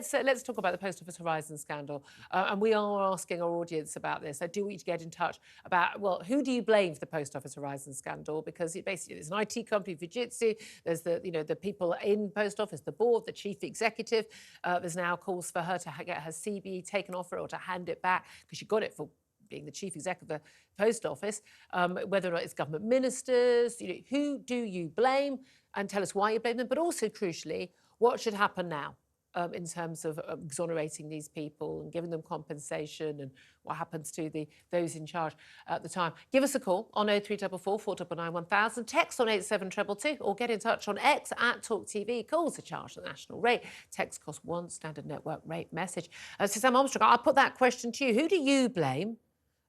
So let's talk about the Post Office Horizon scandal. And we are asking our audience about this. I do want you to get in touch about, well, who do you blame for the Post Office Horizon scandal? Because it basically, there's an IT company, Fujitsu, there's the people in Post Office, the board, the chief executive. There's now calls for her to get her CBE taken off her or to hand it back because she got it for being the chief executive of the Post Office. Whether or not it's government ministers, who do you blame? And tell us why you blame them. But also, crucially, what should happen now? In terms of exonerating these people and giving them compensation and what happens to those in charge at the time. Give us a call on 0344 499 1000, text on 87222 or get in touch on X at Talk TV. Calls are charged at the national rate. Text costs one standard network rate message. Sam Armstrong, I'll put that question to you. Who do you blame?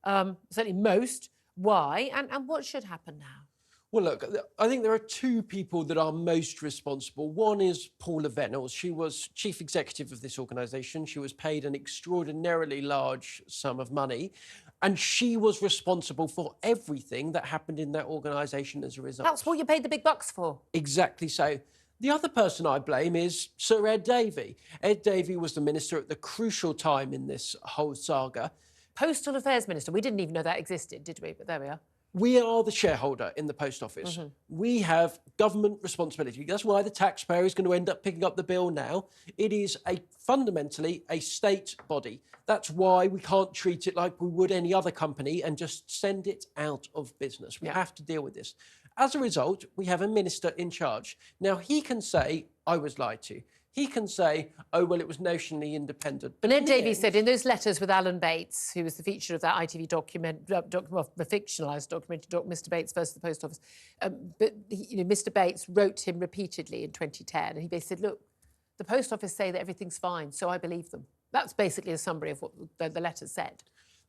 Certainly most. Why? And what should happen now? Well, look, I think there are two people that are most responsible. One is Paula Venables. She was chief executive of this organisation. She was paid an extraordinarily large sum of money, and she was responsible for everything that happened in that organisation as a result. That's what you paid the big bucks for. Exactly so. The other person I blame is Sir Ed Davey. Ed Davey was the minister at the crucial time in this whole saga. Postal Affairs Minister. We didn't even know that existed, did we? But there we are. We are the shareholder in the Post Office. We have government responsibility. That's why the taxpayer is going to end up picking up the bill now. It is fundamentally a state body. That's why we can't treat it like we would any other company and just send it out of business. We have to deal with this. As a result, we have a minister in charge. Now, he can say, I was lied to. He can say, oh, well, it was notionally independent. But Ed Davey said in those letters with Alan Bates, who was the feature of that ITV the fictionalised documentary, Mr Bates versus the Post Office, Mr Bates wrote him repeatedly in 2010, and he basically said, look, the Post Office say that everything's fine, so I believe them. That's basically a summary of what the letter said.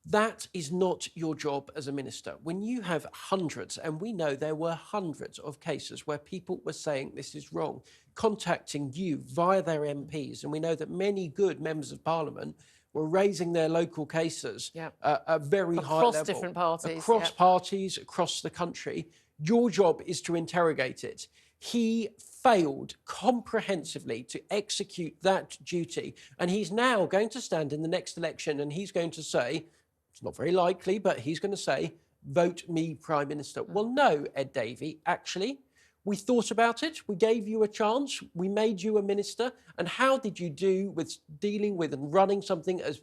That is not your job as a minister. When you have hundreds, and we know there were hundreds of cases where people were saying this is wrong, contacting you via their MPs, and we know that many good members of Parliament were raising their local cases at a very high level. Across different parties. Across parties, across the country. Your job is to interrogate it. He failed comprehensively to execute that duty, and he's now going to stand in the next election and he's going to say, it's not very likely, but he's going to say, vote me Prime Minister. Well, no, Ed Davey, actually, we thought about it. We gave you a chance. We made you a minister. And how did you do with dealing with and running something as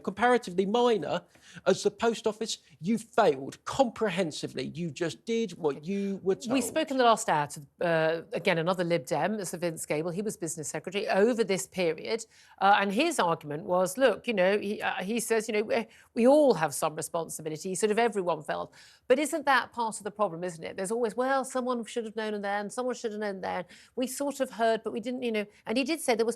comparatively minor as the Post Office? You failed comprehensively. You just did what you were told. We spoke in the last hour to, again, another Lib Dem, Sir Vince Gable. He was business secretary over this period. And his argument was, look, he says, we all have some responsibility, sort of everyone felt. But isn't that part of the problem, isn't it? There's always, well, someone should have known then, someone should have known then. We sort of heard, but we didn't, And he did say he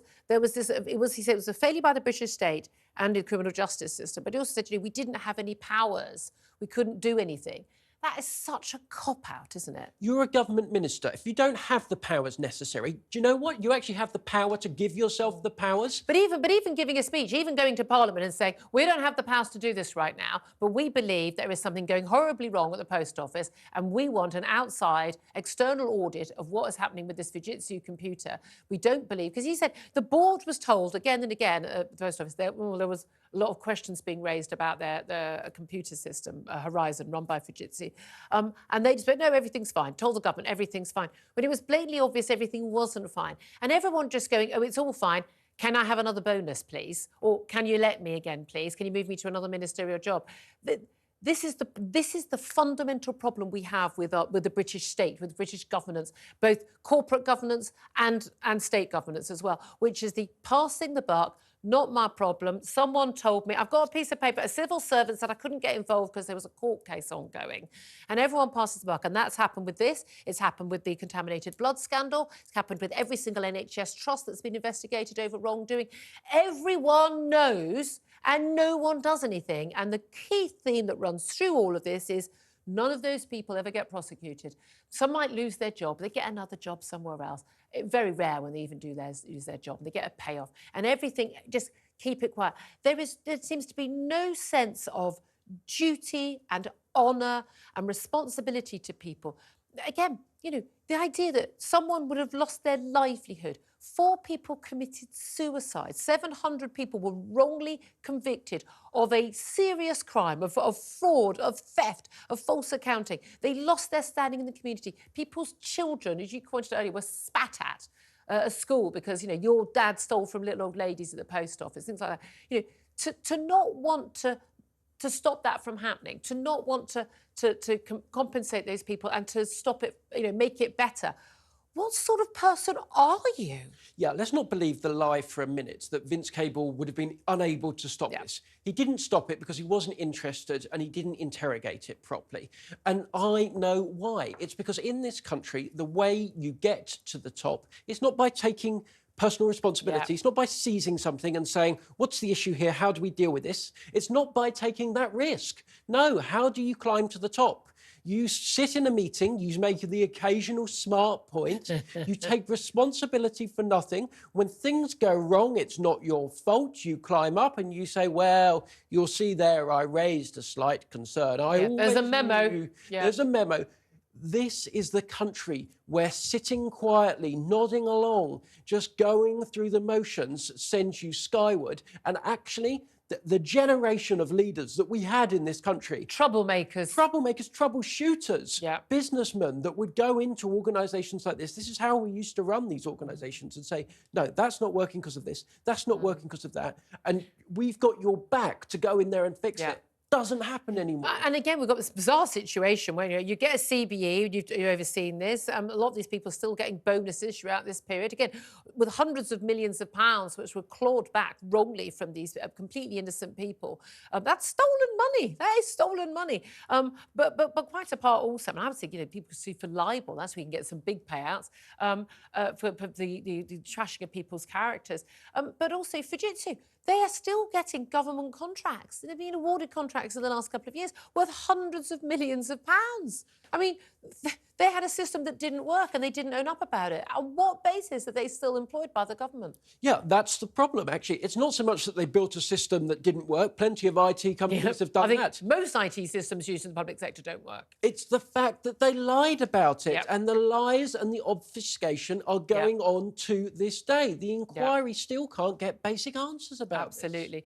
said it was a failure by the British state and the criminal justice system. But he also said, we didn't have any powers. We couldn't do anything. That is such a cop-out, isn't it? You're a government minister. If you don't have the powers necessary, do you know what? You actually have the power to give yourself the powers. But even giving a speech, even going to Parliament and saying, we don't have the powers to do this right now, but we believe there is something going horribly wrong at the Post Office and we want an outside external audit of what is happening with this Fujitsu computer. We don't believe, because he said the board was told again and again at the Post Office, there was a lot of questions being raised about their computer system, Horizon, run by Fujitsu. And they just went, no, everything's fine. Told the government everything's fine. But it was blatantly obvious everything wasn't fine. And everyone just going, oh, it's all fine. Can I have another bonus, please? Or can you let me again, please? Can you move me to another ministerial job? This is the fundamental problem we have with the British state, with British governance, both corporate governance and state governance as well, which is the passing the buck. Not my problem. Someone told me, I've got a piece of paper, a civil servant said I couldn't get involved because there was a court case ongoing. And everyone passes the buck. And that's happened with this. It's happened with the contaminated blood scandal. It's happened with every single NHS trust that's been investigated over wrongdoing. Everyone knows and no one does anything. And the key theme that runs through all of this is none of those people ever get prosecuted. Some might lose their job. They get another job somewhere else. It's very rare when they even lose their job. They get a payoff. And everything, just keep it quiet. There seems to be no sense of duty and honour and responsibility to people. Again, the idea that someone would have lost their livelihood 4 people committed suicide. 700 people were wrongly convicted of a serious crime, of fraud, of theft, of false accounting. They lost their standing in the community. People's children, as you pointed out earlier, were spat at school because, you know, your dad stole from little old ladies at the post office, things like that. You know, to not want to stop that from happening, to not want to compensate those people and to stop it, you know, make it better. What sort of person are you? Yeah, let's not believe the lie for a minute that Vince Cable would have been unable to stop this. He didn't stop it because he wasn't interested and he didn't interrogate it properly. And I know why. It's because in this country, the way you get to the top is not by taking personal responsibility. It's not by seizing something and saying, what's the issue here? How do we deal with this? It's not by taking that risk. No, how do you climb to the top? You sit in a meeting, you make the occasional smart point, you take responsibility for nothing. When things go wrong, it's not your fault. You climb up and you say, well, you'll see there, I raised a slight concern. There's a memo. There's a memo. This is the country where sitting quietly, nodding along, just going through the motions sends you skyward. And actually, the generation of leaders that we had in this country. Troublemakers, troubleshooters, businessmen that would go into organisations like this. This is how we used to run these organisations and say, no, that's not working because of this. That's not working because of that. And we've got your back to go in there and fix it. Doesn't happen anymore. And again, we've got this bizarre situation where you get a CBE, you've overseen this. A lot of these people are still getting bonuses throughout this period. Again, with hundreds of millions of pounds, which were clawed back wrongly from these completely innocent people. That's stolen money. That is stolen money. But quite apart also, I would say, you know, people sue for libel. That's where you can get some big payouts for the trashing of people's characters. But also Fujitsu. They are still getting government contracts. They've been awarded contracts in the last couple of years worth hundreds of millions of pounds. I mean, they had a system that didn't work and they didn't own up about it. On what basis are they still employed by the government? Yeah, that's the problem, actually. It's not so much that they built a system that didn't work. Plenty of IT companies have done that. Most IT systems used in the public sector don't work. It's the fact that they lied about it, and the lies and the obfuscation are going on to this day. The inquiry still can't get basic answers about this. Absolutely.